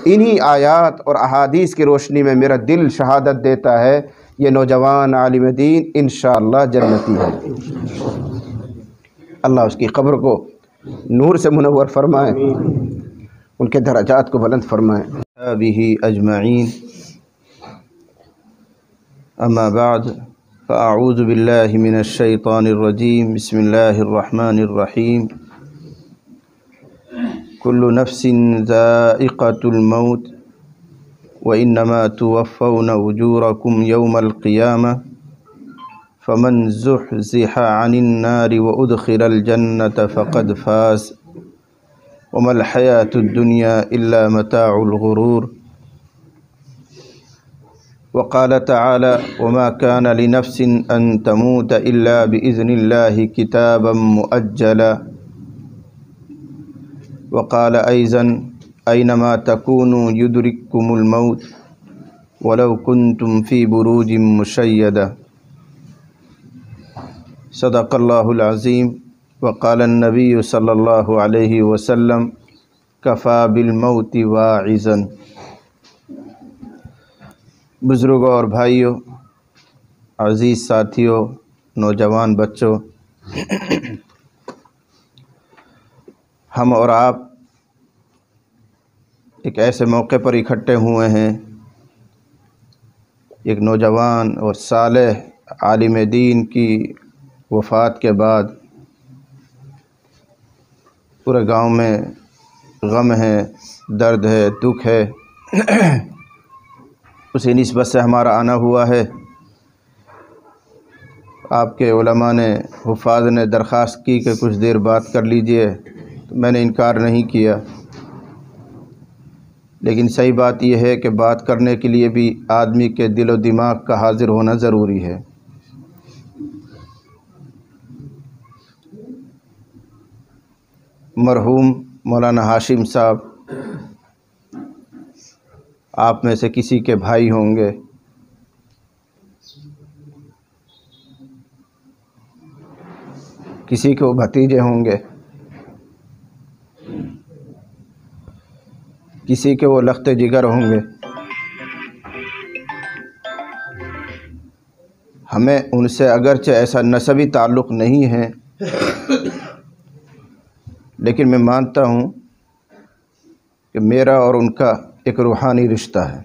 انہی آیات اور احادیث کی روشنی میں میرا دل شہادت دیتا ہے یہ نوجوان عالم دین انشاءاللہ جنتی ہے۔ اللہ اس کی قبر کو نور سے منور فرمائے، ان کے درجات کو بلند فرمائے۔ بہ اجمعین، اما بعد فاعوذ باللہ من الشیطان الرجیم، بسم اللہ الرحمن الرحیم۔ کل نفس ذائقۃ الموت وانما توفون اجورکم یوم القیامہ فمن زحزح عن النار وادخل الجنة فقد فاز وما الحیاة الدنیا الا متاع الغرور۔ وقال تعالی وما كان لنفس ان تموت الا باذن اللہ کتابا مؤجلا۔ وقال ایضا اینما تکونوا یدرککم الموت ولو کنتم فی بروج مشیدہ۔ صدق اللہ العظیم۔ وقال النبی صلی اللہ علیہ وسلم کفی بالموت واعظا۔ بزرگوں اور بھائیوں، عزیز ساتھیوں، نوجوان بچوں، ہم اور آپ ایک ایسے موقع پر اکٹھے ہوئے ہیں، ایک نوجوان اور صالح عالم دین کی وفات کے بعد پورے گاؤں میں غم ہے، درد ہے، دکھ ہے۔ اسی نسبت سے ہمارا آنا ہوا ہے۔ آپ کے علماء نے، حفاظ نے درخواست کی کہ کچھ دیر بات کر لیجئے، تو میں نے انکار نہیں کیا، لیکن صحیح بات یہ ہے کہ بات کرنے کے لیے بھی آدمی کے دل و دماغ کا حاضر ہونا ضروری ہے۔ مرحوم مولانا ہاشم صاحب آپ میں سے کسی کے بھائی ہوں گے، کسی کے وہ بھتیجے ہوں گے، کسی کے وہ لخت جگر ہوں گے۔ ہمیں ان سے اگرچہ ایسا نسبی تعلق نہیں ہے، لیکن میں مانتا ہوں کہ میرا اور ان کا ایک روحانی رشتہ ہے،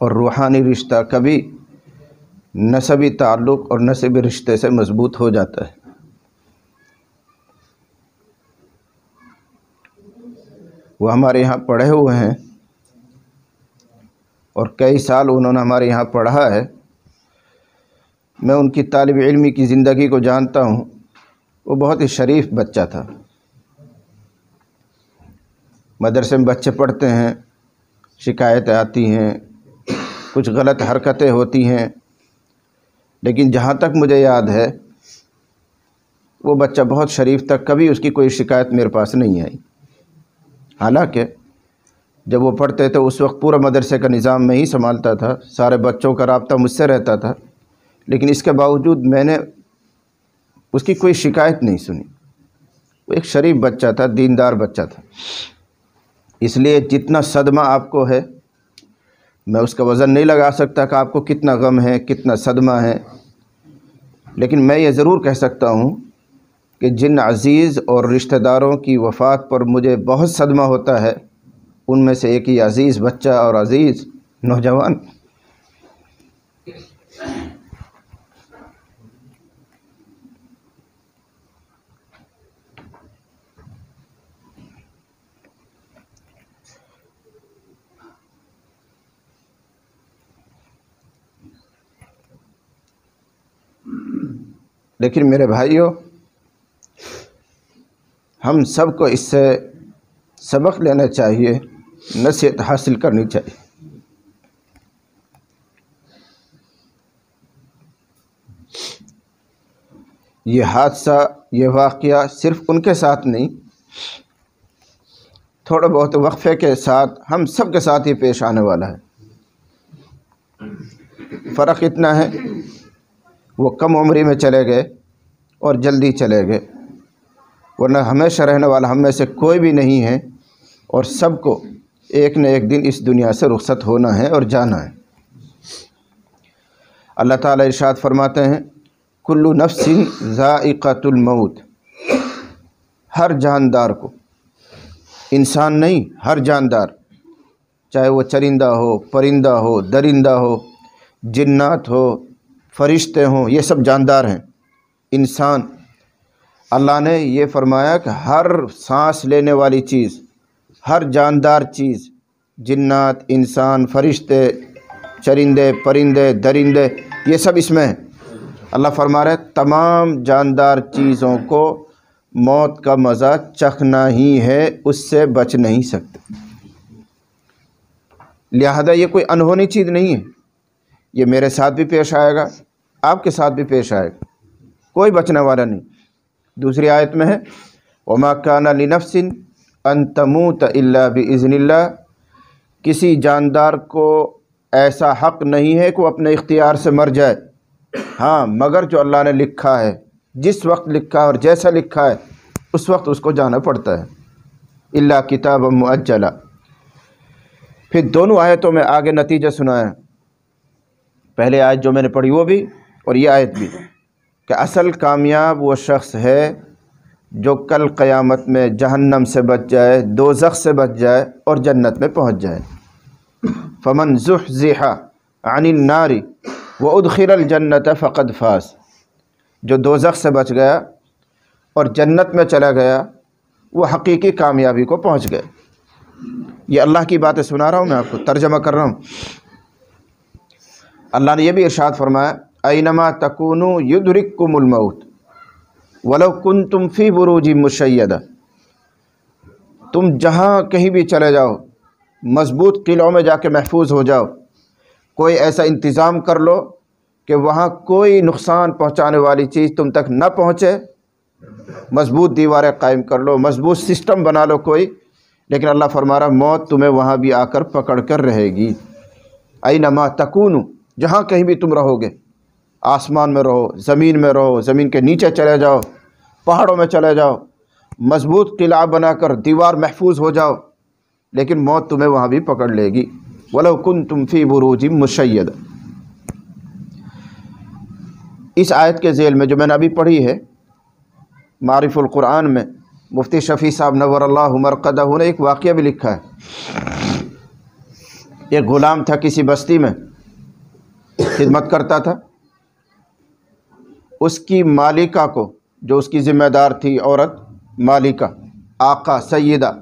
اور روحانی رشتہ کبھی نسبی تعلق اور نسبی رشتے سے مضبوط ہو جاتا ہے۔ وہ ہمارے یہاں پڑھے ہوئے ہیں اور کئی سال انہوں نے ہمارے یہاں پڑھا ہے۔ میں ان کی طالب علمی کی زندگی کو جانتا ہوں۔ وہ بہت ہی شریف بچہ تھا۔ مدرسے میں بچے پڑھتے ہیں، شکایتیں آتی ہیں، کچھ غلط حرکتیں ہوتی ہیں، لیکن جہاں تک مجھے یاد ہے وہ بچہ بہت شریف تھا، کبھی اس کی کوئی شکایت میرے پاس نہیں آئی۔ حالانکہ جب وہ پڑھتے تھے اس وقت پورا مدرسے کا نظام میں ہی سنبھالتا تھا، سارے بچوں کا رابطہ مجھ سے رہتا تھا، لیکن اس کے باوجود میں نے اس کی کوئی شکایت نہیں سنی۔ وہ ایک شریف بچہ تھا، دیندار بچہ تھا۔ اس لیے جتنا صدمہ آپ کو ہے، میں اس کا وزن نہیں لگا سکتا کہ آپ کو کتنا غم ہے، کتنا صدمہ ہے، لیکن میں یہ ضرور کہہ سکتا ہوں کہ جن عزیز اور رشتہ داروں کی وفات پر مجھے بہت صدمہ ہوتا ہے، ان میں سے ایک ہی عزیز بچہ اور عزیز نوجوان۔ لیکن میرے بھائیوں، ہم سب کو اس سے سبق لینا چاہیے، نصیحت حاصل کرنی چاہیے۔ یہ حادثہ، یہ واقعہ صرف ان کے ساتھ نہیں، تھوڑے بہت وقفے کے ساتھ ہم سب کے ساتھ ہی پیش آنے والا ہے۔ فرق اتنا ہے وہ کم عمری میں چلے گئے اور جلدی چلے گئے، ورنہ ہمیشہ رہنے والا ہم میں سے کوئی بھی نہیں ہے اور سب کو ایک نہ ایک دن اس دنیا سے رخصت ہونا ہے اور جانا ہے۔ اللہ تعالیٰ ارشاد فرماتے ہیں کل نفس ذائقۃ الموت، ہر جاندار کو، انسان نہیں، ہر جاندار، چاہے وہ چرندہ ہو، پرندہ ہو، درندہ ہو، جنات ہو، فرشتے ہوں، یہ سب جاندار ہیں۔ انسان، اللہ نے یہ فرمایا کہ ہر سانس لینے والی چیز، ہر جاندار چیز، جنات، انسان، فرشتے، چرندے، پرندے، درندے، یہ سب اس میں ہیں۔ اللہ فرما رہے تمام جاندار چیزوں کو موت کا مزہ چکھنا ہی ہے، اس سے بچ نہیں سکتے۔ لہذا یہ کوئی انہونی چیز نہیں ہے، یہ میرے ساتھ بھی پیش آئے گا، آپ کے ساتھ بھی پیش آئے گا، کوئی بچنے والا نہیں۔ دوسری آیت میں ہے وَمَا كَانَ لِنَفْسٍ أَن تَمُوتَ إِلَّا بِإِذْنِ اللَّهِ، کسی جاندار کو ایسا حق نہیں ہے کہ وہ اپنے اختیار سے مر جائے، ہاں مگر جو اللہ نے لکھا ہے، جس وقت لکھا ہے اور جیسا لکھا ہے اس وقت اس کو جانا پڑتا ہے، إِلَّا كِتَابًا مُؤَجَّلًا۔ پھر دونوں آیتوں میں آگے نتیجہ سنایا، پہلے آیت جو میں نے پڑھی وہ بھی اور یہ آیت بھی، کہ اصل کامیاب وہ شخص ہے جو کل قیامت میں جہنم سے بچ جائے، دوزخ سے بچ جائے اور جنت میں پہنچ جائے۔ فمن زحزح عن النار وادخل الجنت فقد فاز، جو دوزخ سے بچ گیا اور جنت میں چلا گیا وہ حقیقی کامیابی کو پہنچ گئے۔ یہ اللہ کی باتیں سنا رہا ہوں، میں آپ کو ترجمہ کر رہا ہوں۔ اللہ نے یہ بھی ارشاد فرمایا اینما تکونوا یدرککم الموت ولو کنتم فی بروج مشیدہ، تم جہاں کہیں بھی چلے جاؤ، مضبوط قلعوں میں جا کے محفوظ ہو جاؤ، کوئی ایسا انتظام کر لو کہ وہاں کوئی نقصان پہنچانے والی چیز تم تک نہ پہنچے، مضبوط دیواریں قائم کر لو، مضبوط سسٹم بنا لو کوئی، لیکن اللہ فرما رہا موت تمہیں وہاں بھی آ کر پکڑ کر رہے گی۔ اینما تکونوا، جہاں کہیں بھی تم رہو گے، آسمان میں رہو، زمین میں رہو، زمین کے نیچے چلے جاؤ، پہاڑوں میں چلے جاؤ، مضبوط قلعہ بنا کر دیوار محفوظ ہو جاؤ، لیکن موت تمہیں وہاں بھی پکڑ لے گی۔ وَلَوْ كُنْتُمْ فِي بُرُوجٍ مُشَيَّدَةٍ، اس آیت کے ذیل میں جو میں نے ابھی پڑھی ہے معارف القرآن میں، مفتی شفیع صاحب نور اللہ مرقدہ نے ایک واقعہ بھی لکھا ہے۔ ایک غلام تھا کسی بستی میں، خدمت کرتا تھا، اس کی مالکہ کو، جو اس کی ذمہ دار تھی عورت، مالکہ، آقا، سیدہ،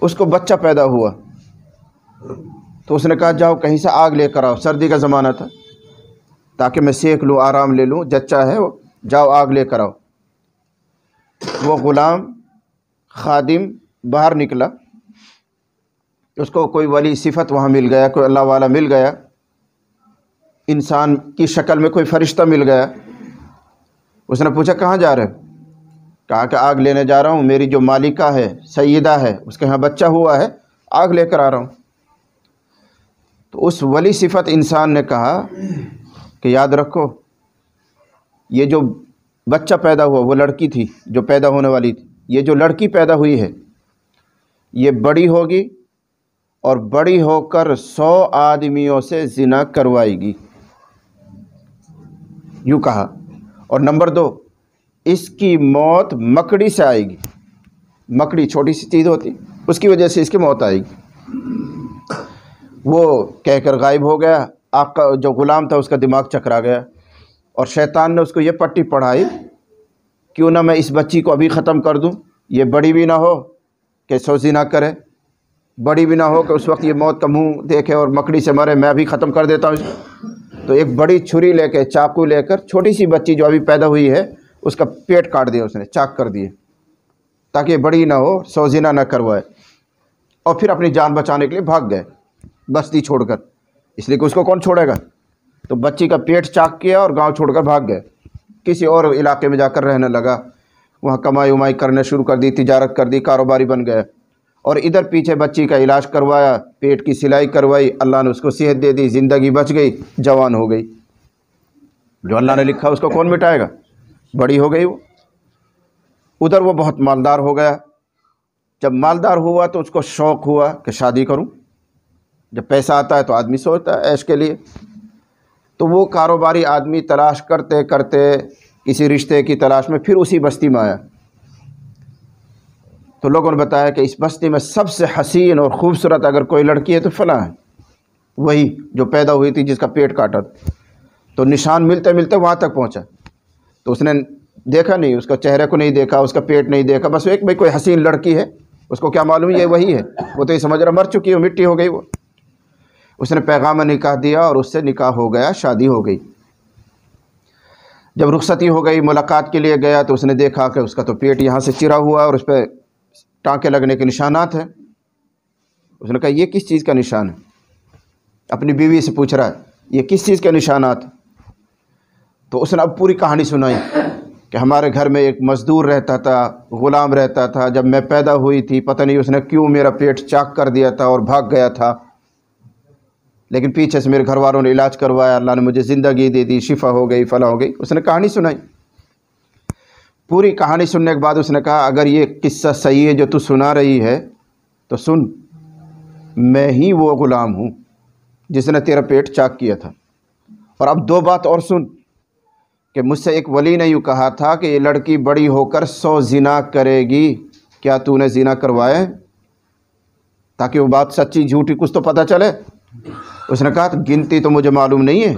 اس کو بچہ پیدا ہوا تو اس نے کہا جاؤ کہیں سے آگ لے کر آؤ، سردی کا زمانہ تھا، تاکہ میں سیک لوں، آرام لے لوں، جچہ ہے وہ، جاؤ آگ لے کر آؤ۔ وہ غلام خادم باہر نکلا، اس کو کوئی ولی صفت وہاں مل گیا، کوئی اللہ والا مل گیا، انسان کی شکل میں کوئی فرشتہ مل گیا۔ اس نے پوچھا کہاں جا رہے؟ کہا کہ آگ لینے جا رہا ہوں، میری جو مالکہ ہے، سیدہ ہے، اس کے ہاں بچہ ہوا ہے، آگ لے کر آ رہا ہوں۔ تو اس ولی صفت انسان نے کہا کہ یاد رکھو یہ جو بچہ پیدا ہوا وہ لڑکی تھی جو پیدا ہونے والی تھی، یہ جو لڑکی پیدا ہوئی ہے یہ بڑی ہوگی اور بڑی ہو کر 100 آدمیوں سے زنا کروائے گی، یوں کہا۔ اور نمبر 2، اس کی موت مکڑی سے آئے گی، مکڑی چھوٹی سی چیز ہوتی، اس کی وجہ سے اس کی موت آئے گی۔ وہ کہہ کر غائب ہو گیا۔ آپ کا جو غلام تھا اس کا دماغ چکرا گیا، اور شیطان نے اس کو یہ پٹی پڑھائی، کیوں نہ میں اس بچی کو ابھی ختم کر دوں، یہ بڑی بھی نہ ہو کہ 100 زنا کرے، بڑی بھی نہ ہو کہ اس وقت یہ موت کا منہ دیکھے اور مکڑی سے مرے، میں ابھی ختم کر دیتا ہوں اس کو۔ تو ایک بڑی چھری لے کے، چاقو لے کر، چھوٹی سی بچی جو ابھی پیدا ہوئی ہے اس کا پیٹ کاٹ دیا، اس نے چاک کر دیے تاکہ یہ بڑی نہ ہو، 100 زنا نہ کروائے، اور پھر اپنی جان بچانے کے لیے بھاگ گئے بستی چھوڑ کر، اس لیے کہ اس کو کون چھوڑے گا۔ تو بچی کا پیٹ چاک کیا اور گاؤں چھوڑ کر بھاگ گئے، کسی اور علاقے میں جا کر رہنے لگا، وہاں کمائی ومائی کرنے شروع کر دی، تجارت کر دی، کاروباری بن گئے، اور ادھر پیچھے بچی کا علاج کروایا، پیٹ کی سلائی کروائی، اللہ نے اس کو صحت دے دی، زندگی بچ گئی، جوان ہو گئی۔ جو اللہ نے لکھا اس کو کون مٹائے گا، بڑی ہو گئی وہ۔ ادھر وہ بہت مالدار ہو گیا، جب مالدار ہوا تو اس کو شوق ہوا کہ شادی کروں. جب پیسہ آتا ہے تو آدمی سوچتا ہے عیش کے لیے. تو وہ کاروباری آدمی تلاش کرتے کرتے کسی رشتے کی تلاش میں پھر اسی بستی میں آیا. تو لوگوں نے بتایا کہ اس بستی میں سب سے حسین اور خوبصورت اگر کوئی لڑکی ہے تو فلاں ہے، وہی جو پیدا ہوئی تھی جس کا پیٹ کاٹا تھا. تو نشان ملتے ملتے وہاں تک پہنچا. تو اس نے دیکھا نہیں، اس کا چہرے کو نہیں دیکھا، اس کا پیٹ نہیں دیکھا، بس ایک بھائی کوئی حسین لڑکی ہے. اس کو کیا معلوم یہ وہی ہے، وہ تو یہ سمجھ رہا مر چکی ہو، مٹی ہو گئی وہ. اس نے پیغام نکاح دیا اور اس سے نکاح ہو گیا، شادی ہو گئی. جب رخصتی ہو گئی، ملاقات کے لیے گیا تو اس نے دیکھا کہ اس کا تو پیٹ یہاں سے چرا ہوا اور اس پہ ٹانکے لگنے کے نشانات ہیں. اس نے کہا یہ کس چیز کا نشان ہے؟ اپنی بیوی سے پوچھ رہا ہے یہ کس چیز کے نشانات؟ تو اس نے اب پوری کہانی سنائی کہ ہمارے گھر میں ایک مزدور رہتا تھا، غلام رہتا تھا. جب میں پیدا ہوئی تھی پتہ نہیں اس نے کیوں میرا پیٹ چاک کر دیا تھا اور بھاگ گیا تھا، لیکن پیچھے سے میرے گھر والوں نے علاج کروایا، اللہ نے مجھے زندگی دے دی، شفا ہو گئی، فلاں ہو گئی. اس نے کہانی سنائی. پوری کہانی سننے کے بعد اس نے کہا اگر یہ قصہ صحیح ہے جو تو سنا رہی ہے تو سن، میں ہی وہ غلام ہوں جس نے تیرا پیٹ چاک کیا تھا. اور اب دو بات اور سن کہ مجھ سے ایک ولی نے یوں کہا تھا کہ یہ لڑکی بڑی ہو کر 100 زنا کرے گی، کیا تو نے زنا کروائے؟ تاکہ وہ بات سچی جھوٹی کچھ تو پتہ چلے. اس نے کہا گنتی تو مجھے معلوم نہیں ہے،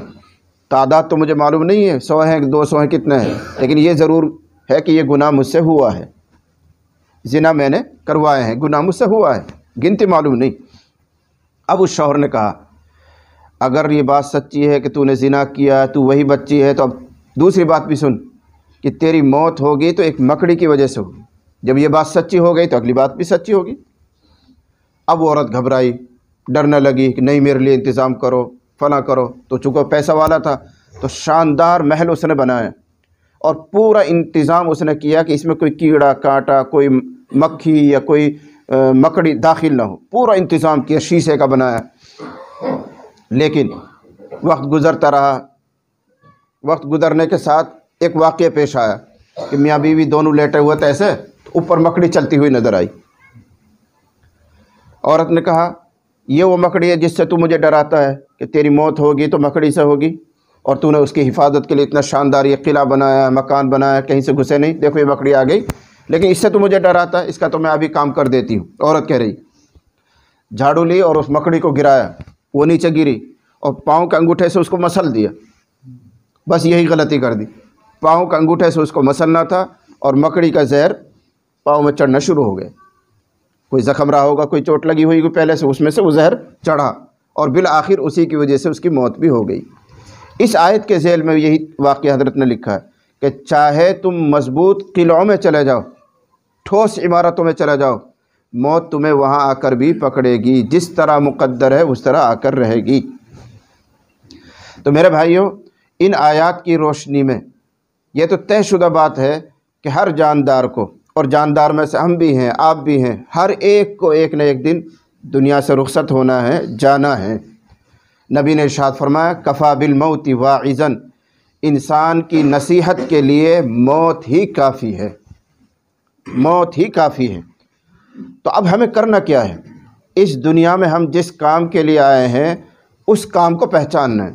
تعداد تو مجھے معلوم نہیں ہے، 100 ہیں 200 ہیں کتنے ہیں، لیکن یہ ضرور ہے کہ یہ گناہ مجھ سے ہوا ہے، زنا میں نے کروائے ہیں، گناہ مجھ سے ہوا ہے، گنتی معلوم نہیں. اب اس شوہر نے کہا اگر یہ بات سچی ہے کہ تو نے زنا کیا، تو وہی بچی ہے، تو اب دوسری بات بھی سن کہ تیری موت ہوگی تو ایک مکڑی کی وجہ سے ہوگی. جب یہ بات سچی ہو گئی تو اگلی بات بھی سچی ہوگی. اب وہ عورت گھبرائی، ڈرنے لگی کہ نہیں میرے لیے انتظام کرو، فلاں کرو. تو چونکہ پیسہ والا تھا تو شاندار محل اس نے بنایا اور پورا انتظام اس نے کیا کہ اس میں کوئی کیڑا کانٹا، کوئی مکھی یا کوئی مکڑی داخل نہ ہو. پورا انتظام کیا، شیشے کا بنایا. لیکن وقت گزرتا رہا. وقت گزرنے کے ساتھ ایک واقعہ پیش آیا کہ میاں بیوی دونوں لیٹے ہوئے تھے ایسے، اوپر مکڑی چلتی ہوئی نظر آئی. عورت نے کہا یہ وہ مکڑی ہے جس سے تو مجھے ڈراتا ہے کہ تیری موت ہوگی تو مکڑی سے ہوگی، اور تو نے اس کی حفاظت کے لیے اتنا شاندار یہ قلعہ بنایا، مکان بنایا، کہیں سے گھسے نہیں. دیکھو یہ مکڑی آ گئی، لیکن اس سے تو مجھے ڈراتا ہے، اس کا تو میں ابھی کام کر دیتی ہوں. عورت کہہ رہی. جھاڑو لی اور اس مکڑی کو گرایا، وہ نیچے گری اور پاؤں کے انگوٹھے سے اس کو مسل دیا. بس یہی غلطی کر دی، پاؤں کے انگوٹھے سے اس کو مسلنا تھا اور مکڑی کا زہر پاؤں میں چڑھنا شروع ہو گیا. کوئی زخم رہا ہوگا، کوئی چوٹ لگی ہوئی پہلے سے، اس میں سے وہ زہر چڑھا اور بالآخر اسی کی وجہ سے اس کی موت بھی ہو گئی. اس آیت کے ذیل میں یہی واقعہ حضرت نے لکھا ہے کہ چاہے تم مضبوط قلعوں میں چلے جاؤ، ٹھوس عمارتوں میں چلے جاؤ، موت تمہیں وہاں آ کر بھی پکڑے گی. جس طرح مقدر ہے اس طرح آ کر رہے گی. تو میرے بھائیوں، ان آیات کی روشنی میں یہ تو طے شدہ بات ہے کہ ہر جاندار کو، اور جاندار میں سے ہم بھی ہیں، آپ بھی ہیں، ہر ایک کو ایک نہ ایک دن دنیا سے رخصت ہونا ہے، جانا ہے. نبی نے ارشاد فرمایا کفا بالموت واعظا، انسان کی نصیحت کے لیے موت ہی کافی ہے، موت ہی کافی ہے. تو اب ہمیں کرنا کیا ہے؟ اس دنیا میں ہم جس کام کے لیے آئے ہیں اس کام کو پہچاننا ہے،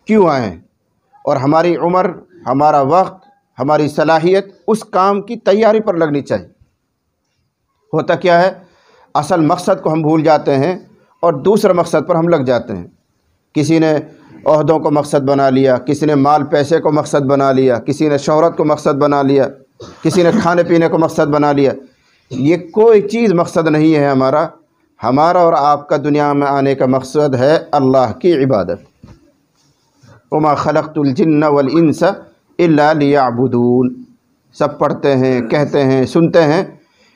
کیوں آئے ہیں، اور ہماری عمر، ہمارا وقت، ہماری صلاحیت اس کام کی تیاری پر لگنی چاہیے. ہوتا کیا ہے، اصل مقصد کو ہم بھول جاتے ہیں اور دوسرے مقصد پر ہم لگ جاتے ہیں. کسی نے عہدوں کو مقصد بنا لیا، کسی نے مال پیسے کو مقصد بنا لیا، کسی نے شہرت کو مقصد بنا لیا، کسی نے کھانے پینے کو مقصد بنا لیا. یہ کوئی چیز مقصد نہیں ہے ہمارا. ہمارا اور آپ کا دنیا میں آنے کا مقصد ہے اللہ کی عبادت. وما خلقت الجن والانس الا لیعبدون. سب پڑھتے ہیں، کہتے ہیں، سنتے ہیں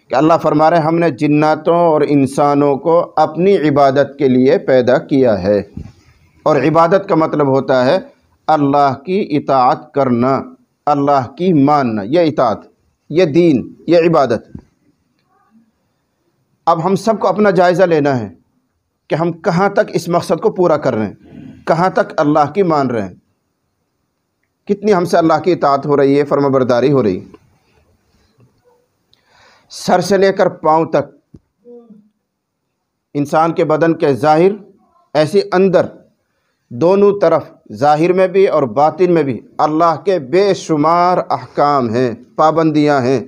کہ اللہ فرما رہے ہیں ہم نے جناتوں اور انسانوں کو اپنی عبادت کے لیے پیدا کیا ہے. اور عبادت کا مطلب ہوتا ہے اللہ کی اطاعت کرنا، اللہ کی ماننا. یہ اطاعت، یہ دین، یہ عبادت. اب ہم سب کو اپنا جائزہ لینا ہے کہ ہم کہاں تک اس مقصد کو پورا کر رہے ہیں، کہاں تک اللہ کی مان رہے ہیں، کتنی ہم سے اللہ کی اطاعت ہو رہی ہے، فرما برداری ہو رہی ہے. سر سے لے کر پاؤں تک انسان کے بدن کے ظاہر ایسے اندر دونوں طرف ظاہر میں بھی اور باطن میں بھی اللہ کے بے شمار احکام ہیں، پابندیاں ہیں۔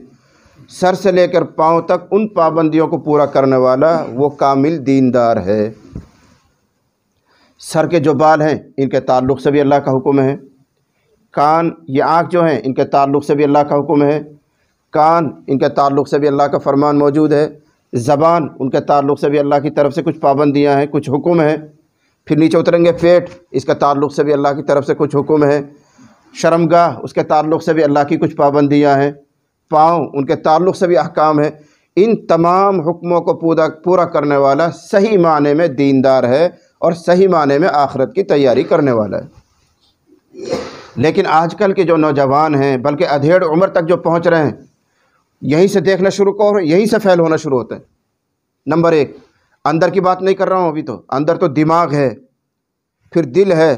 سر سے لے کر پاؤں تک ان پابندیوں کو پورا کرنے والا وہ کامل دیندار ہے۔ سر کے جو بال ہیں ان کے تعلق سے بھی اللہ کا حکم ہے، کان یہ آنکھ جو ہیں ان کے تعلق سے بھی اللہ کا حکم ہے، کان ان کے تعلق سے بھی اللہ کا فرمان موجود ہے، زبان ان کے تعلق سے بھی اللہ کی طرف سے کچھ پابندیاں ہیں، کچھ حکم ہیں۔ پھر نیچے اتریں گے، پیٹ اس کے تعلق سے بھی اللہ کی طرف سے کچھ حکم ہے، شرمگاہ اس کے تعلق سے بھی اللہ کی کچھ پابندیاں ہیں، پاؤں ان کے تعلق سے بھی احکام ہیں۔ ان تمام حکموں کو پورا کرنے والا صحیح معنی میں دیندار ہے اور صحیح معنی میں آخرت کی تیاری کرنے والا ہے۔ لیکن آج کل کے جو نوجوان ہیں بلکہ ادھیڑ عمر تک جو پہنچ رہے ہیں، یہیں سے دیکھنا شروع کرو، یہیں سے فیل ہونا شروع ہوتا ہے۔ نمبر ایک، اندر کی بات نہیں کر رہا ہوں ابھی، تو اندر تو دماغ ہے، پھر دل ہے،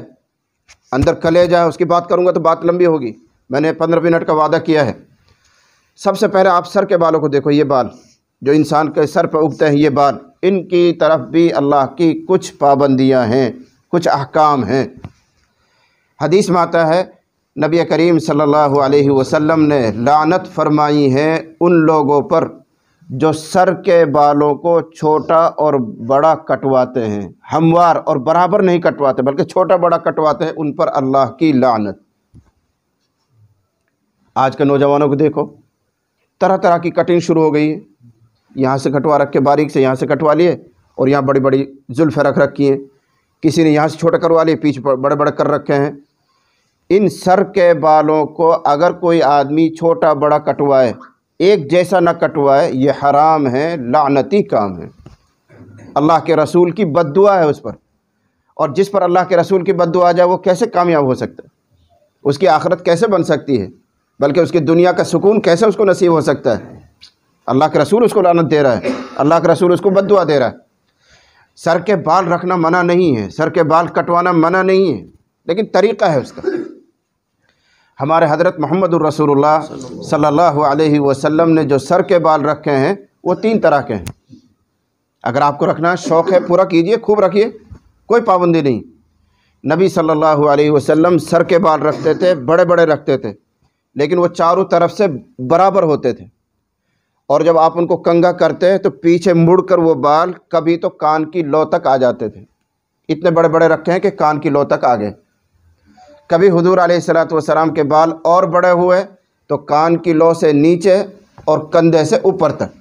اندر کلیجہ ہے، اس کی بات کروں گا تو بات لمبی ہوگی۔ میں نے 15 منٹ کا وعدہ کیا ہے۔ سب سے پہلے آپ سر کے بالوں کو دیکھو، یہ بال جو انسان کے سر پہ اگتے ہیں، یہ بال، ان کی طرف بھی اللہ کی کچھ پابندیاں ہیں، کچھ احکام ہیں۔ حدیث میں آتا ہے نبی کریم صلی اللہ علیہ وسلم نے لعنت فرمائی ہے ان لوگوں پر جو سر کے بالوں کو چھوٹا اور بڑا کٹواتے ہیں، ہموار اور برابر نہیں کٹواتے بلکہ چھوٹا بڑا کٹواتے ہیں، ان پر اللہ کی لعنت۔ آج کے نوجوانوں کو دیکھو، طرح طرح کی کٹنگ شروع ہو گئی ہے، یہاں سے کٹوا رکھ کے، باریک سے یہاں سے کٹوا لیے اور یہاں بڑی بڑی زلفیں رکھ رکھی ہیں، کسی نے یہاں سے چھوٹا کروا لیے، پیچھے بڑے بڑے کر رکھے ہیں۔ ان سر کے بالوں کو اگر کوئی آدمی چھوٹا بڑا کٹوائے، ایک جیسا نہ کٹوائے، یہ حرام ہے، لعنتی کام ہے، اللہ کے رسول کی بد دعا ہے اس پر، اور جس پر اللہ کے رسول کی بد دعا آ جائے وہ کیسے کامیاب ہو سکتا ہے؟ اس کی آخرت کیسے بن سکتی ہے؟ بلکہ اس کی دنیا کا سکون کیسے اس کو نصیب ہو سکتا ہے؟ اللہ کے رسول اس کو لعنت دے رہا ہے، اللہ کے رسول اس کو بد دعا دے رہا ہے۔ سر کے بال رکھنا منع نہیں ہے، سر کے بال کٹوانا منع نہیں ہے، لیکن طریقہ ہے اس کا۔ ہمارے حضرت محمد الرسول اللہ صلی اللہ علیہ وسلم نے جو سر کے بال رکھے ہیں وہ 3 طرح کے ہیں۔ اگر آپ کو رکھنا شوق ہے پورا کیجئے، خوب رکھیے، کوئی پابندی نہیں۔ نبی صلی اللہ علیہ وسلم سر کے بال رکھتے تھے، بڑے بڑے رکھتے تھے، لیکن وہ چاروں طرف سے برابر ہوتے تھے، اور جب آپ ان کو کنگھا کرتے تو پیچھے مڑ کر وہ بال کبھی تو کان کی لو تک آ جاتے تھے، اتنے بڑے بڑے رکھے ہیں کہ کان کی لو تک آ گئے۔ کبھی حضور علیہ الصلوۃ والسلام کے بال اور بڑے ہوئے تو کان کی لو سے نیچے اور کندھے سے اوپر تک،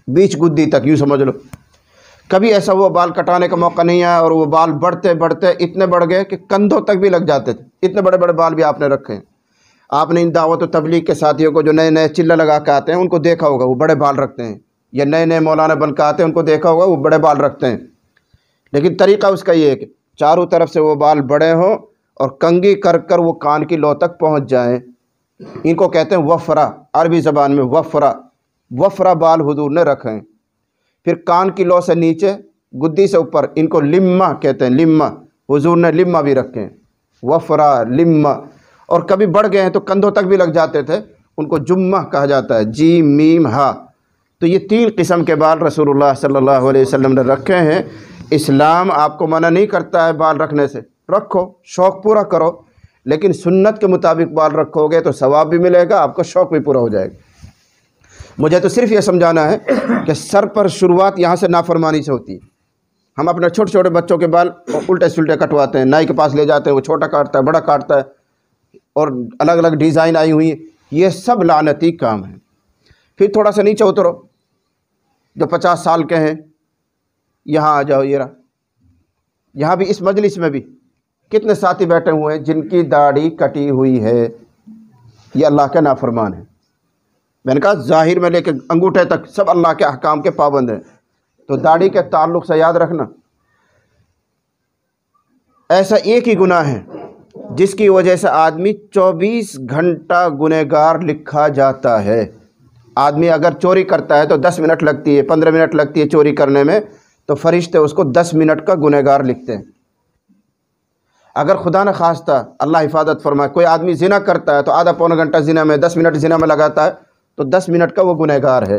بیچ گدی تک، یوں سمجھ لو۔ کبھی ایسا وہ بال کٹانے کا موقع نہیں آیا اور وہ بال بڑھتے بڑھتے اتنے بڑھ گئے کہ کندھوں تک بھی لگ جاتے تھے، اتنے بڑے بڑے بال بھی آپ نے رکھے ہیں۔ آپ نے ان دعوت و تبلیغ کے ساتھیوں کو جو نئے نئے چلہ لگا کے آتے ہیں ان کو دیکھا ہوگا، وہ بڑے بال رکھتے ہیں، یا نئے نئے مولانا بن کے آتے ہیں ان کو دیکھا ہوگا، وہ بڑے بال رکھتے ہیں۔ لیکن طریقہ اس کا یہ ہے کہ چاروں طرف سے وہ بال بڑے ہوں اور کنگھی کر کر وہ کان کی لو تک پہنچ جائیں۔ ان کو کہتے ہیں وفرا، عربی زبان میں وفرا، وفرا بال حضور نے رکھے ہیں۔ پھر کان کی لو سے نیچے گدی سے اوپر ان کو لمہ کہتے ہیں، لمہ، حضور نے لمہ بھی رکھے ہیں، وفرا، لمہ۔ اور کبھی بڑھ گئے ہیں تو کندھوں تک بھی لگ جاتے تھے، ان کو جمہ کہا جاتا ہے، جیم میم ہا۔ تو یہ 3 قسم کے بال رسول اللہ صلی اللہ علیہ وسلم نے رکھے ہیں۔ اسلام آپ کو منع نہیں کرتا ہے بال رکھنے سے، رکھو، شوق پورا کرو، لیکن سنت کے مطابق بال رکھو گے تو ثواب بھی ملے گا، آپ کا شوق بھی پورا ہو جائے گا۔ مجھے تو صرف یہ سمجھانا ہے کہ سر پر شروعات یہاں سے نافرمانی سے ہوتی ہے۔ ہم اپنے چھوٹے چھوٹے بچوں کے بال الٹے سلٹے کٹواتے ہیں، نائی کے پاس لے جاتے ہیں، وہ چھوٹا کاٹتا ہے، بڑا کاٹتا ہے، اور الگ الگ ڈیزائن آئی ہوئی ہیں، یہ سب لعنتی کام ہے۔ پھر تھوڑا سا نیچے اترو، جو 50 سال کے ہیں یہاں آ جاؤ، یہ رہا، یہاں بھی اس مجلس میں بھی کتنے ساتھی بیٹھے ہوئے ہیں جن کی داڑھی کٹی ہوئی ہے، یہ اللہ کے نافرمان ہیں۔ میں نے کہا ظاہر میں لے کے انگوٹھے تک سب اللہ کے احکام کے پابند ہیں، تو داڑھی کے تعلق سے یاد رکھنا، ایسا ایک ہی گناہ ہے جس کی وجہ سے آدمی 24 گھنٹہ گنہگار لکھا جاتا ہے۔ آدمی اگر چوری کرتا ہے تو 10 منٹ لگتی ہے، 15 منٹ لگتی ہے چوری کرنے میں، تو فرشتے اس کو 10 منٹ کا گنہگار لکھتے ہیں۔ اگر خدا نہ خواستہ، اللہ حفاظت فرمائے، کوئی آدمی زنا کرتا ہے تو آدھا پونا گھنٹہ زنا میں، 10 منٹ زنا میں لگاتا ہے تو 10 منٹ کا وہ گنہگار ہے۔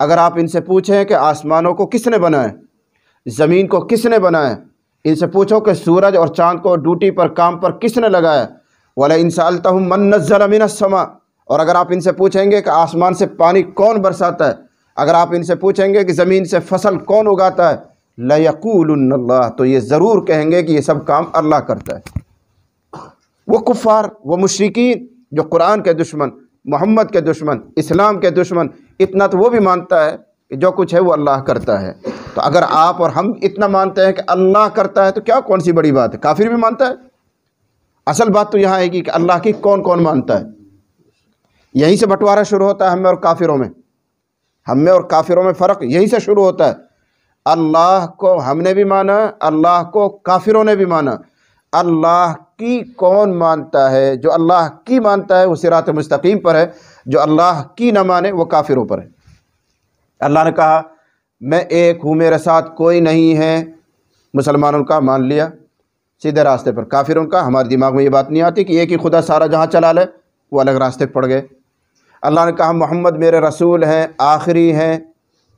اگر آپ ان سے پوچھیں کہ آسمانوں کو کس نے بنایا، زمین کو کس نے بنایا، ان سے پوچھو کہ سورج اور چاند کو ڈیوٹی پر کام پر کس نے لگایا، وَلَئِن سَأَلْتَهُم مَّن نَّزَّلَ مِنَ السَّمَاءِ، اور اگر آپ ان سے پوچھیں گے کہ آسمان سے پانی کون برساتا ہے، اگر آپ ان سے پوچھیں گے کہ زمین سے فصل کون اگاتا ہے، لَيَقُولُنَّ اللَّهُ، تو یہ ضرور کہیں گے کہ یہ سب کام اللہ کرتا ہے۔ وہ کفار، وہ مشرکین جو قرآن کے دشمن، محمد کے دشمن، اسلام کے دشمن، اتنا تو وہ بھی مانتا ہے کہ جو کچھ ہے وہ اللہ کرتا ہے۔ تو اگر آپ اور ہم اتنا مانتے ہیں کہ اللہ کرتا ہے تو کیا کون سی بڑی بات ہے؟ کافر بھی مانتا ہے۔ اصل بات تو یہاں ہے کہ اللہ کی کون کون مانتا ہے۔ یہیں سے بٹوارا شروع ہوتا ہے ہم میں اور کافروں میں، ہم میں اور کافروں میں فرق یہیں سے شروع ہوتا ہے۔ اللہ کو ہم نے بھی مانا، اللہ کو کافروں نے بھی مانا۔ اللہ کی کون مانتا ہے؟ جو اللہ کی مانتا ہے وہ صراط مستقیم پر ہے، جو اللہ کی نہ مانے وہ کافروں پر ہے۔ اللہ نے کہا میں ایک ہوں، میرے ساتھ کوئی نہیں ہے، مسلمانوں کا مان لیا سیدھے راستے پر، کافروں کا ہمارے دماغ میں یہ بات نہیں آتی کہ ایک ہی خدا سارا جہاں چلا لے، وہ الگ راستے پڑ گئے۔ اللہ نے کہا محمد میرے رسول ہیں، آخری ہیں،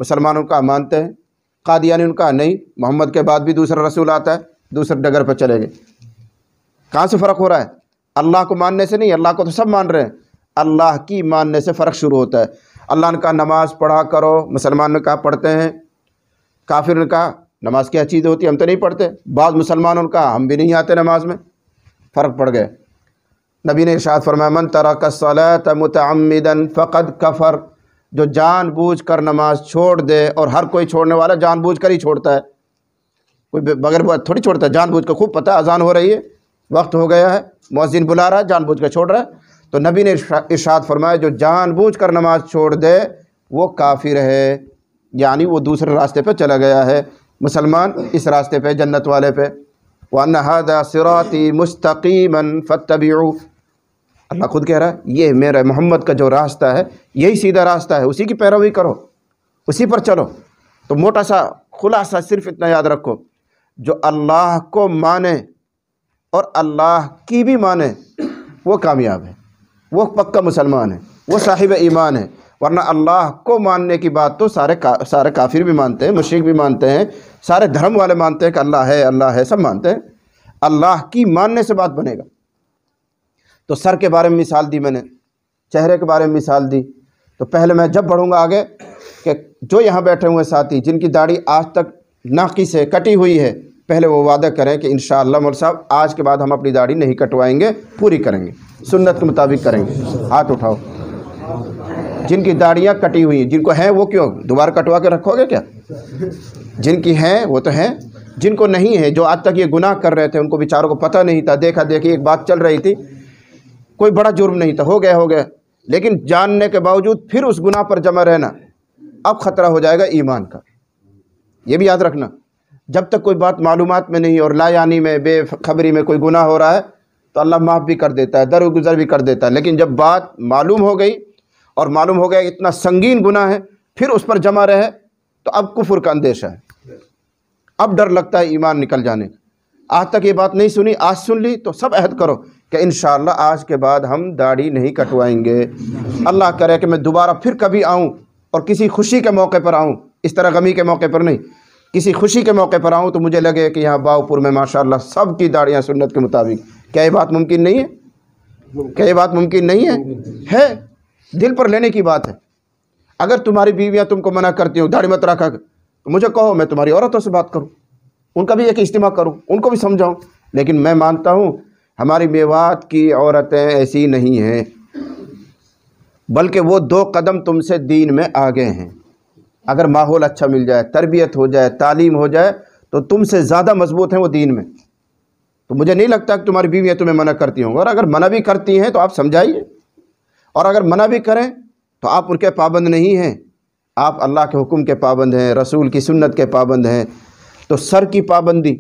مسلمانوں کا مانتے ہیں۔ قادیانی ان کا نہیں، محمد کے بعد بھی دوسرا رسول آتا ہے، دوسرے ڈگر پہ چلے گئے۔ کہاں سے فرق ہو رہا ہے؟ اللہ کو ماننے سے نہیں، اللہ کو تو سب مان رہے ہیں، اللہ کی ماننے سے فرق شروع ہوتا ہے۔ اللہ نے کہا نماز پڑھا کرو، مسلمان نے کہا پڑھتے ہیں، کافر نے کہا نماز کیا چیز ہوتی ہے ہم تو نہیں پڑھتے، بعض مسلمانوں نے کہا ہم بھی نہیں آتے نماز میں، فرق پڑ گئے۔ نبی نے ارشاد فرمایا من ترک الصلاۃ متعمدا فقد کفر، جو جان بوجھ کر نماز چھوڑ دے، اور ہر کوئی چھوڑنے والا جان بوجھ کر ہی چھوڑتا ہے، کوئی بغیر بات تھوڑی چھوڑتا ہے، جان بوجھ کر، خوب پتہ اذان ہو رہی ہے، وقت ہو گیا ہے، مؤذن بلا رہا ہے، جان بوجھ کر چھوڑ رہا ہے۔ تو نبی نے ارشاد فرمایا جو جان بوجھ کر نماز چھوڑ دے وہ کافر ہے، یعنی وہ دوسرے راستے پہ چلا گیا ہے، مسلمان اس راستے پہ، جنت والے پہ۔ وَأَنَّ هَذَا صِرَاطِي مُسْتَقِيمًا فَاتَّبِعُوهُ، اللہ خود کہہ رہا ہے یہ میرا محمد کا جو راستہ ہے یہی سیدھا راستہ ہے، اسی کی پیروی کرو، اسی پر چلو۔ تو موٹا سا خلاصہ صرف اتنا یاد رکھو، جو اللہ کو مانے اور اللہ کی بھی مانے وہ کامیاب ہے، وہ پکا مسلمان ہے، وہ صاحب ایمان ہے۔ ورنہ اللہ کو ماننے کی بات تو سارے کافر بھی مانتے ہیں، مشرک بھی مانتے ہیں، سارے دھرم والے مانتے ہیں کہ اللہ ہے، سب مانتے ہیں۔ اللہ کی ماننے سے بات بنے گا۔ تو سر کے بارے میں مثال دی میں نے، چہرے کے بارے میں مثال دی، تو پہلے میں جب بڑھوں گا آگے کہ جو یہاں بیٹھے ہوئے ساتھی جن کی داڑھی آج تک ناقص ہے، کٹی ہوئی ہے، پہلے وہ وعدہ کریں کہ انشاءاللہ مول صاحب آج کے بعد ہم اپنی داڑھی نہیں کٹوائیں گے، پوری کریں گے، سنت کے مطابق کریں گے۔ ہاتھ اٹھاؤ جن کی داڑیاں کٹی ہوئی ہیں، جن کو ہیں وہ کیوں دوبارہ کٹوا کے رکھو گے کیا؟ جن کی ہیں وہ تو ہیں، جن کو نہیں ہے، جو آج تک یہ گناہ کر رہے تھے ان کو بیچاروں کو پتہ نہیں تھا، دیکھا دیکھی ایک بات چل رہی تھی، کوئی بڑا جرم نہیں تھا، ہو گیا، لیکن جاننے کے باوجود پھر اس گناہ پر جمع رہنا، اب خطرہ ہو جائے گا ایمان کا۔ یہ بھی یاد رکھنا، جب تک کوئی بات معلومات میں نہیں اور لا یعنی میں، بے خبری میں کوئی گناہ ہو رہا ہے تو اللہ معاف بھی کر دیتا ہے، درگزر بھی کر دیتا ہے، لیکن جب بات معلوم ہو گئی اور معلوم ہو گیا اتنا سنگین گناہ ہے، پھر اس پر جمع رہے تو اب کفر کا اندیشہ ہے، اب ڈر لگتا ہے ایمان نکل جانے کا۔ آج تک یہ بات نہیں سنی، آج سن لی تو سب عہد کرو کہ انشاءاللہ آج کے بعد ہم داڑھی نہیں کٹوائیں گے۔ اللہ کرے کہ میں دوبارہ پھر کبھی آؤں اور کسی خوشی کے موقع پر آؤں، اس طرح غمی کے موقع پر نہیں، کسی خوشی کے موقع پر آؤں تو مجھے لگے کہ یہاں باؤپور میں ماشاءاللہ سب کی داڑیاں سنت کے مطابق۔ کیا یہ بات ممکن نہیں ہے؟ کیا یہ بات ممکن نہیں ہے؟ دل پر لینے کی بات ہے۔ اگر تمہاری بیویاں تم کو منع کرتی ہوں داڑھی مت رکھا تو مجھے کہو، میں تمہاری عورتوں سے بات کروں، ان کا بھی ایک اجتماع کروں، ان کو بھی سمجھاؤں، لیکن میں مانتا ہوں ہماری میوات کی عورتیں ایسی نہیں ہیں، بلکہ وہ 2 قدم تم سے دین میں آگے ہیں۔ اگر ماحول اچھا مل جائے، تربیت ہو جائے، تعلیم ہو جائے تو تم سے زیادہ مضبوط ہیں وہ دین میں۔ تو مجھے نہیں لگتا کہ تمہاری بیویاں تمہیں منع کرتی ہوں، اور اگر منع بھی کرتی ہیں تو آپ سمجھائیے، اور اگر منع بھی کریں تو آپ ان کے پابند نہیں ہیں، آپ اللہ کے حکم کے پابند ہیں، رسول کی سنت کے پابند ہیں۔ تو سر کی پابندی،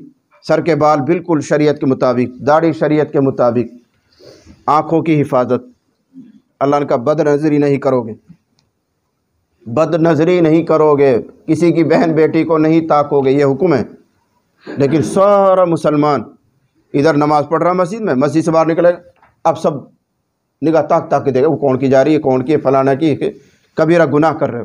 سر کے بال بالکل شریعت کے مطابق، داڑھی شریعت کے مطابق، آنکھوں کی حفاظت، اللہ نے کہا بد نظری نہیں کرو گے، بد نظری نہیں کرو گے، کسی کی بہن بیٹی کو نہیں تاکو گے، یہ حکم ہے۔ لیکن سارا مسلمان ادھر نماز پڑھ رہا مسجد سے باہر نکلے گا، اب سب نگاہ تاک کے دے گا وہ کون کی جا رہی ہے، کون کی ہے، فلانا کی، کبیرہ گناہ کر رہے ہو۔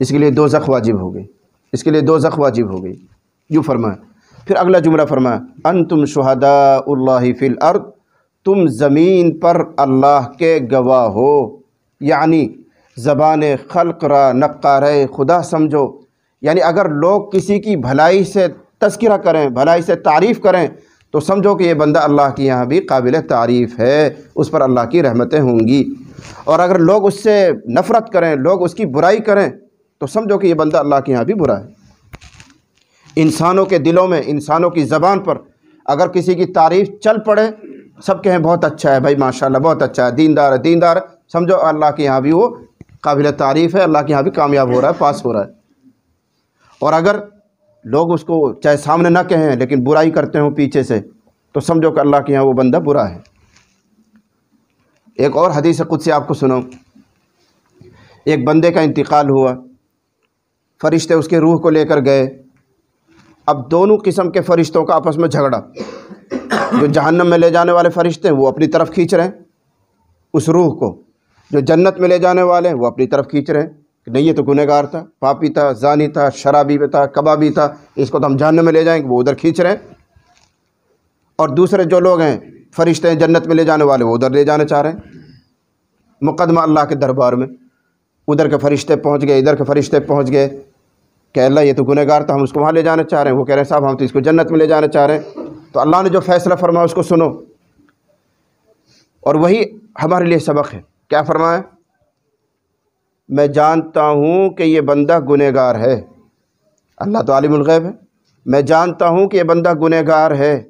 اس کے لیے دوزخ واجب ہو گئی، اس کے لیے دوزخ واجب ہو گئی۔ یوں فرمایا، پھر اگلا جملہ فرمایا انتم شہداء اللہ فی الارض، تم زمین پر اللہ کے گواہ ہو، یعنی زبان خلق را نقارہ خدا سمجھو۔ یعنی اگر لوگ کسی کی بھلائی سے تذکرہ کریں، بھلائی سے تعریف کریں، تو سمجھو کہ یہ بندہ اللہ کے یہاں بھی قابل تعریف ہے، اس پر اللہ کی رحمتیں ہوں گی۔ اور اگر لوگ اس سے نفرت کریں، لوگ اس کی برائی کریں، تو سمجھو کہ یہ بندہ اللہ کے یہاں بھی برا ہے۔ انسانوں کے دلوں میں، انسانوں کی زبان پر اگر کسی کی تعریف چل پڑے، سب کہیں بہت اچھا ہے بھائی، ماشاءاللہ بہت اچھا ہے، دیندار ہے، دیندار ہے، سمجھو اللہ کے یہاں بھی وہ قابل تعریف ہے، اللہ کے یہاں بھی کامیاب ہو رہا ہے، پاس ہو رہا ہے۔ اور اگر لوگ اس کو چاہے سامنے نہ کہیں لیکن برائی کرتے ہوں پیچھے سے، تو سمجھو کہ اللہ کے یہاں وہ بندہ برا ہے۔ ایک اور حدیث قدسی آپ کو سناؤں۔ ایک بندے کا انتقال ہوا، فرشتے اس کے روح کو لے کر گئے۔ اب دونوں قسم کے فرشتوں کا آپس میں جھگڑا۔ جو جہنم میں لے جانے والے فرشتے ہیں وہ اپنی طرف کھینچ رہے ہیں اس روح کو، جو جنت میں لے جانے والے ہیں وہ اپنی طرف کھینچ رہے ہیں کہ نہیں یہ تو گنہگار تھا، پاپی تھا، زانی تھا، شرابی تھا، کبابی تھا، اس کو تو ہم جہنم میں لے جائیں گے، وہ ادھر کھینچ رہے ہیں۔ اور دوسرے جو لوگ ہیں فرشتے ہیں جنت میں لے جانے والے، وہ ادھر لے جانا چاہ رہے ہیں۔ مقدمہ اللہ کے دربار میں، ادھر کے فرشتے پہنچ گئے، ادھر کے فرشتے پہنچ گئے کہ اللہ یہ تو گنہگار تھا، ہم اس کو وہاں لے جانا چاہ رہے ہیں۔ وہ کہہ رہے ہیں صاحب ہم تو اس کو جنت میں لے جانا چاہ رہے ہیں۔ تو اللہ نے جو فیصلہ فرمایا اس کو سنو، اور وہی ہمارے لیے سبق ہے۔ کیا فرمایا؟ میں جانتا ہوں کہ یہ بندہ گنہگار ہے، اللہ تو عالم الغیب ہے، میں جانتا ہوں کہ یہ بندہ گنہگار ہے،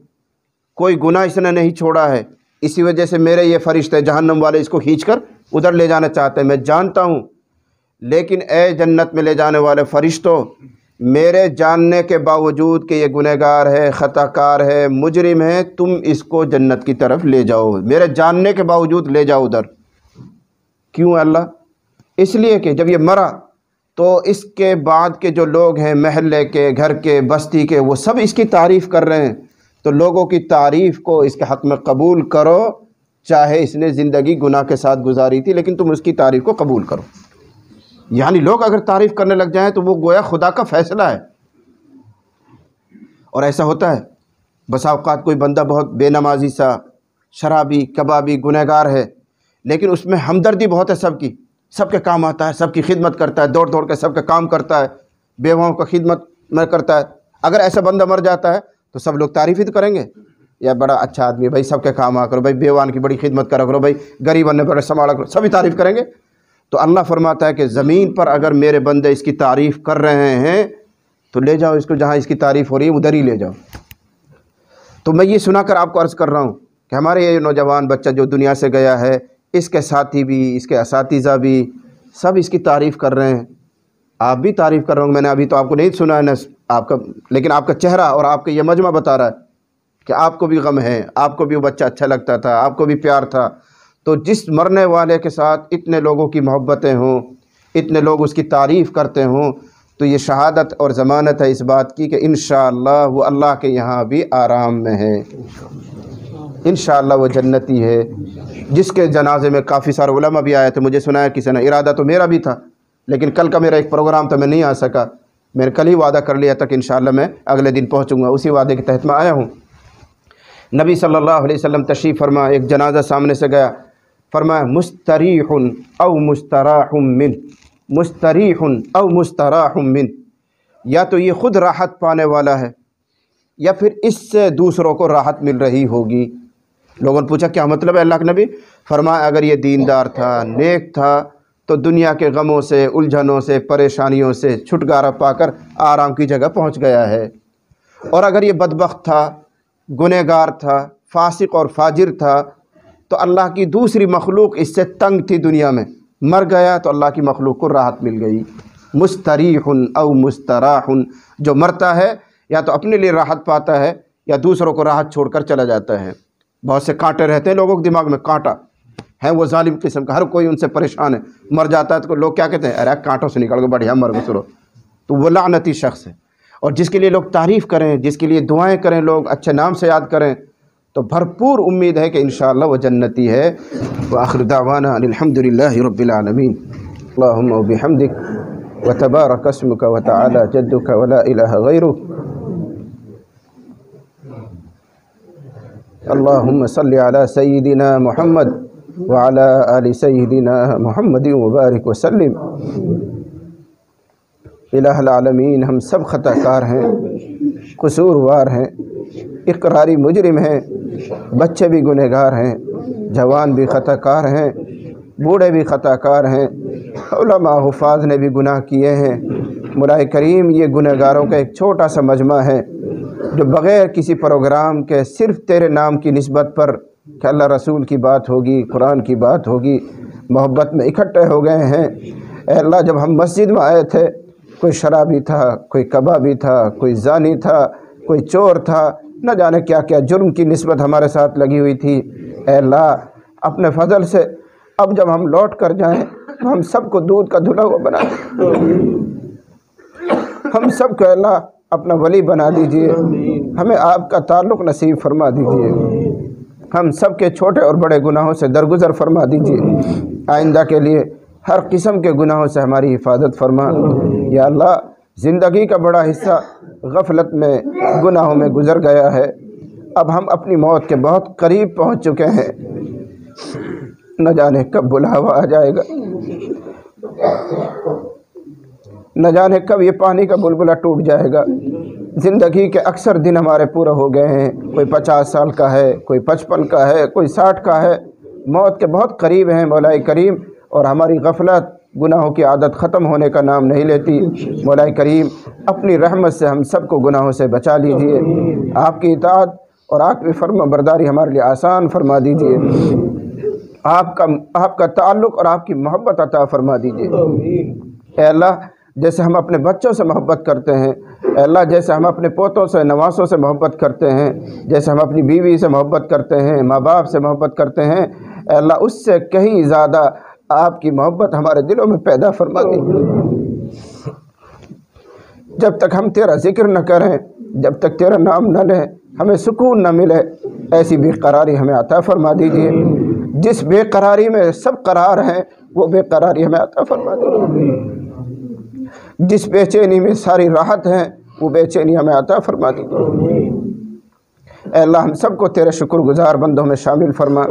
کوئی گناہ اس نے نہیں چھوڑا ہے، اسی وجہ سے میرے یہ فرشتے جہنم والے اس کو کھینچ کر ادھر لے جانا چاہتے ہیں، میں جانتا ہوں۔ لیکن اے جنت میں لے جانے والے فرشتوں، میرے جاننے کے باوجود کہ یہ گنہگار ہے، خطا کار ہے، مجرم ہے، تم اس کو جنت کی طرف لے جاؤ، میرے جاننے کے باوجود لے جاؤ ادھر۔ کیوں اللہ؟ اس لیے کہ جب یہ مرا تو اس کے بعد کے جو لوگ ہیں محلے کے، گھر کے، بستی کے، وہ سب اس کی تعریف کر رہے ہیں، تو لوگوں کی تعریف کو اس کے حق میں قبول کرو، چاہے اس نے زندگی گناہ کے ساتھ گزاری تھی، لیکن تم اس کی تعریف کو قبول کرو۔ یعنی لوگ اگر تعریف کرنے لگ جائیں تو وہ گویا خدا کا فیصلہ ہے۔ اور ایسا ہوتا ہے بسا اوقات کوئی بندہ بہت بے نمازی سا، شرابی، کبابی، گنہگار ہے، لیکن اس میں ہمدردی بہت ہے سب کی، سب کے کام آتا ہے، سب کی خدمت کرتا ہے، دوڑ دوڑ کے سب کا کام کرتا ہے، بیواؤں کا خدمت میں کرتا ہے۔ اگر ایسا بندہ مر جاتا ہے تو سب لوگ تعریف ہی تو کریں گے، یا بڑا اچھا آدمی ہے بھائی، سب کے کام آ کرو بھائی، بیوان کی بڑی خدمت کرا کرو بھائی، غریب نے بڑے سنبھالا کرو، سبھی تعریف کریں گے۔ تو اللہ فرماتا ہے کہ زمین پر اگر میرے بندے اس کی تعریف کر رہے ہیں تو لے جاؤ اس کو، جہاں اس کی تعریف ہو رہی ہے ادھر ہی لے جاؤ۔ تو میں یہ سنا کر آپ کو عرض کر رہا ہوں کہ ہمارے یہ نوجوان بچہ جو دنیا سے گیا ہے، اس کے ساتھی بھی، اس کے اساتذہ بھی، سب اس کی تعریف کر رہے ہیں، آپ بھی تعریف کر رہے ہوں۔ میں نے ابھی تو آپ کو نہیں سنا ہے نا آپ کا، لیکن آپ کا چہرہ اور آپ کا یہ مجمع بتا رہا ہے کہ آپ کو بھی غم ہے، آپ کو بھی وہ بچہ اچھا لگتا تھا، آپ کو بھی پیار تھا۔ تو جس مرنے والے کے ساتھ اتنے لوگوں کی محبتیں ہوں، اتنے لوگ اس کی تعریف کرتے ہوں، تو یہ شہادت اور ضمانت ہے اس بات کی کہ انشاءاللہ وہ اللہ کے یہاں بھی آرام میں ہے، انشاءاللہ وہ جنتی ہے۔ جس کے جنازے میں کافی سارے علماء بھی آئے تھے، مجھے سنا ہے کسی نے، ارادہ تو میرا بھی تھا لیکن کل کا میرا ایک پروگرام تھا، میں نہیں آ سکا، میں نے کل ہی وعدہ کر لیا تھا کہ انشاءاللہ میں اگلے دن پہنچوں گا، اسی وعدے کے تحت میں آیا ہوں۔ نبی صلی اللہ علیہ وسلم تشریف فرما، ایک جنازہ سامنے سے گیا، فرمایا مستریح او مستراح من، مستریح او مستراح من، یا تو یہ خود راحت پانے والا ہے یا پھر اس سے دوسروں کو راحت مل رہی ہوگی۔ لوگوں نے پوچھا کیا مطلب ہے اللہ کے نبی؟ فرمایا اگر یہ دیندار تھا، نیک تھا، تو دنیا کے غموں سے، الجھنوں سے، پریشانیوں سے چھٹکارا پا کر آرام کی جگہ پہنچ گیا ہے۔ اور اگر یہ بدبخت تھا، گنہگار تھا، فاسق اور فاجر تھا، تو اللہ کی دوسری مخلوق اس سے تنگ تھی دنیا میں، مر گیا تو اللہ کی مخلوق کو راحت مل گئی۔ مستریح او مستراح، جو مرتا ہے یا تو اپنے لیے راحت پاتا ہے یا دوسروں کو راحت چھوڑ کر چلا جاتا ہے۔ بہت سے کانٹے رہتے ہیں لوگوں کے دماغ میں، کانٹا ہے وہ ظالم قسم کا، ہر کوئی ان سے پریشان ہے، مر جاتا ہے تو لوگ کیا کہتے ہیں، ارے کانٹوں سے نکل کے بڑھیا مر گزرو، تو وہ لعنتی شخص ہے۔ اور جس کے لیے لوگ تعریف کریں، جس کے لیے دعائیں کریں، لوگ اچھے نام سے یاد کریں، تو بھرپور امید ہے کہ انشاءاللہ وہ جنتی ہے۔ وآخر دعوانا الحمدللہ رب العالمین، اللہم و بحمدک وتبارك اسمك وتعالى جدك ولا إله غيرك. اللهم صل على سيدنا محمد وعلى آل سيدنا محمد وبارک وسلم. الہ العالمین، ہم سب خطا کار ہیں، قصوروار ہیں، اقراری مجرم ہیں، بچے بھی گنہگار ہیں، جوان بھی خطا کار ہیں، بوڑھے بھی خطا کار ہیں، علماء حفاظ نے بھی گناہ کیے ہیں. مولا کریم، یہ گنہگاروں کا ایک چھوٹا سا مجمع ہے جو بغیر کسی پروگرام کے صرف تیرے نام کی نسبت پر کہ اللہ رسول کی بات ہوگی، قرآن کی بات ہوگی، محبت میں اکٹھے ہو گئے ہیں. اے اللہ، جب ہم مسجد میں آئے تھے کوئی شرابی تھا، کوئی کبابی تھا، کوئی زانی تھا، کوئی چور تھا، نہ جانے کیا کیا جرم کی نسبت ہمارے ساتھ لگی ہوئی تھی. اے اللہ، اپنے فضل سے اب جب ہم لوٹ کر جائیں تو ہم سب کو دودھ کا دھلا ہوا بنا دیں. ہم سب کو اللہ اپنا ولی بنا دیجئے، ہمیں آپ کا تعلق نصیب فرما دیجئے، ہم سب کے چھوٹے اور بڑے گناہوں سے درگزر فرما دیجئے. آئندہ کے لیے ہر قسم کے گناہوں سے ہماری حفاظت فرما. یا اللہ، زندگی کا بڑا حصہ غفلت میں، گناہوں میں گزر گیا ہے. اب ہم اپنی موت کے بہت قریب پہنچ چکے ہیں، نہ جانے کب بلاوا آ جائے گا، نہ جانے کب یہ پانی کا بلبلہ ٹوٹ جائے گا. زندگی کے اکثر دن ہمارے پورے ہو گئے ہیں، کوئی 50 سال کا ہے، کوئی 55 کا ہے، کوئی 60 کا ہے. موت کے بہت قریب ہیں مولا کریم، اور ہماری غفلت، گناہوں کی عادت ختم ہونے کا نام نہیں لیتی. مولا کریم، اپنی رحمت سے ہم سب کو گناہوں سے بچا لیجئے. آپ کی اطاعت اور آپ کی فرما برداری ہمارے لیے آسان فرما دیجئے. آپ کا تعلق اور آپ کی محبت عطا فرما دیجئے. اے اللہ، جیسے ہم اپنے بچوں سے محبت کرتے ہیں، اے اللہ، جیسے ہم اپنے پوتوں سے، نواسوں سے محبت کرتے ہیں، جیسے ہم اپنی بیوی سے محبت کرتے ہیں، ماں باپ سے محبت کرتے ہیں، اے اللہ، اس سے کہیں زیادہ آپ کی محبت ہمارے دلوں میں پیدا فرما دیجیے. جب تک ہم تیرا ذکر نہ کریں، جب تک تیرا نام نہ لیں، ہمیں سکون نہ ملے. ایسی بے قراری ہمیں عطا فرما دیجیے. جس بے قراری میں سب قرار ہیں، وہ بے قراری ہمیں عطا فرما دیجیے. جس بے چینی میں ساری راحت ہیں، وہ بے چینی ہمیں عطا فرما دیجیے. اے اللہ، ہم سب کو تیرے شکر گزار بندوں میں شامل فرما.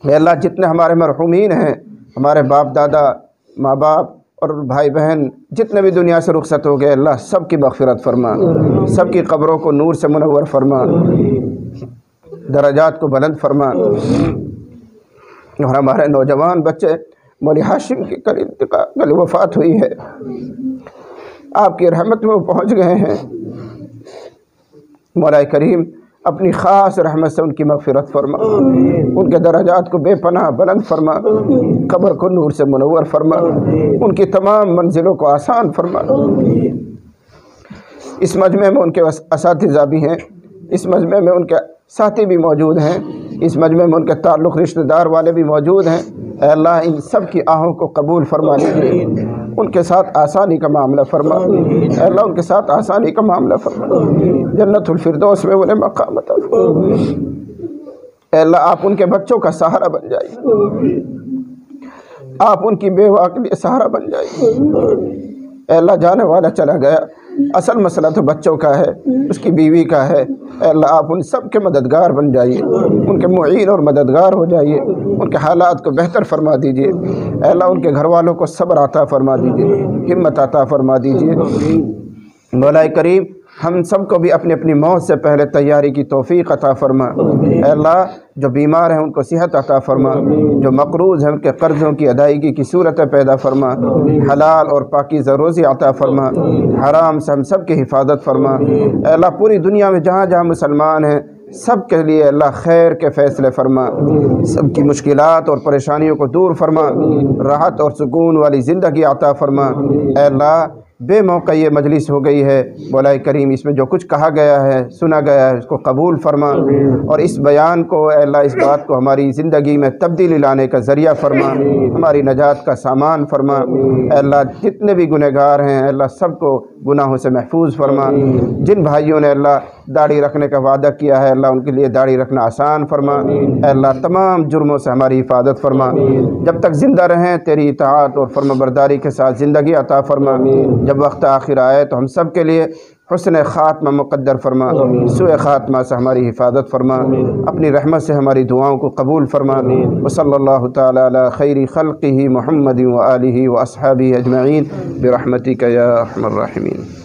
اے اللہ، جتنے ہمارے مرحومین ہیں، ہمارے باپ دادا، ماں باپ اور بھائی بہن جتنے بھی دنیا سے رخصت ہو گئے، اللہ سب کی مغفرت فرما، سب کی قبروں کو نور سے منور فرما، درجات کو بلند فرما. اور ہمارے نوجوان بچے، مولی ہاشم کی کل وفات ہوئی ہے، آپ کی رحمت میں وہ پہنچ گئے ہیں. مولا کریم، اپنی خاص رحمت سے ان کی مغفرت فرما، ان کے درجات کو بے پناہ بلند فرما، قبر کو نور سے منور فرما، ان کی تمام منزلوں کو آسان فرما. اس مجمع میں ان کے اساتذہ بھی ہیں، اس مجمع میں ان کے ساتھی بھی موجود ہیں، اس مجمع میں ان کے تعلق رشتہ دار والے بھی موجود ہیں. اے اللہ، ان سب کی آہوں کو قبول فرما لیجیے، ان کے ساتھ آسانی کا معاملہ فرما. اے اللہ، ان کے ساتھ آسانی کا معاملہ فرما، جنت الفردوس میں انہیں مقام عطا فرما. اے اللہ، آپ ان کے بچوں کا سہارا بن جائیے، آپ ان کی بیوہ کے لیے سہارا بن جائیے. اے اللہ، جانے والا چلا گیا، اصل مسئلہ تو بچوں کا ہے، اس کی بیوی کا ہے. اے اللہ، آپ ان سب کے مددگار بن جائیے، ان کے معین اور مددگار ہو جائیے، ان کے حالات کو بہتر فرما دیجیے. اے اللہ، ان کے گھر والوں کو صبر عطا فرما دیجیے، ہمت عطا فرما دیجیے. مولا کریم، ہم سب کو بھی اپنی اپنی موت سے پہلے تیاری کی توفیق عطا فرما. اے اللہ، جو بیمار ہیں ان کو صحت عطا فرما، جو مقروض ہیں ان کے قرضوں کی ادائیگی کی صورتیں پیدا فرما، حلال اور پاکیزہ روزی عطا فرما، حرام سے ہم سب کی حفاظت فرما. اے اللہ، پوری دنیا میں جہاں جہاں مسلمان ہیں سب کے لیے اللہ خیر کے فیصلے فرما، سب کی مشکلات اور پریشانیوں کو دور فرما، راحت اور سکون والی زندگی عطا فرما. اے اللہ، بے موقع یہ مجلس ہو گئی ہے، مولا کریم اس میں جو کچھ کہا گیا ہے، سنا گیا ہے، اس کو قبول فرما، اور اس بیان کو اے اللہ، اس بات کو ہماری زندگی میں تبدیلی لانے کا ذریعہ فرما، ہماری نجات کا سامان فرما. اے اللہ، جتنے بھی گنہگار ہیں اے اللہ سب کو گناہوں سے محفوظ فرما. جن بھائیوں نے اللہ داڑھی رکھنے کا وعدہ کیا ہے اللہ ان کے لیے داڑھی رکھنا آسان فرما۔ اے اللہ تمام جرموں سے ہماری حفاظت فرما، جب تک زندہ رہیں تیری اطاعت اور فرمانبرداری کے ساتھ زندگی عطا فرما، جب وقت آخر آئے تو ہم سب کے لیے حسن خاتمہ مقدر فرما، سوء خاتمہ سے ہماری حفاظت فرما، اپنی رحمت سے ہماری دعاؤں کو قبول فرما۔ وصلی اللہ تعالی علی خیر خلقہ محمد وآلہ واصحابہ اجمعین برحمتک یا ارحم الراحمین۔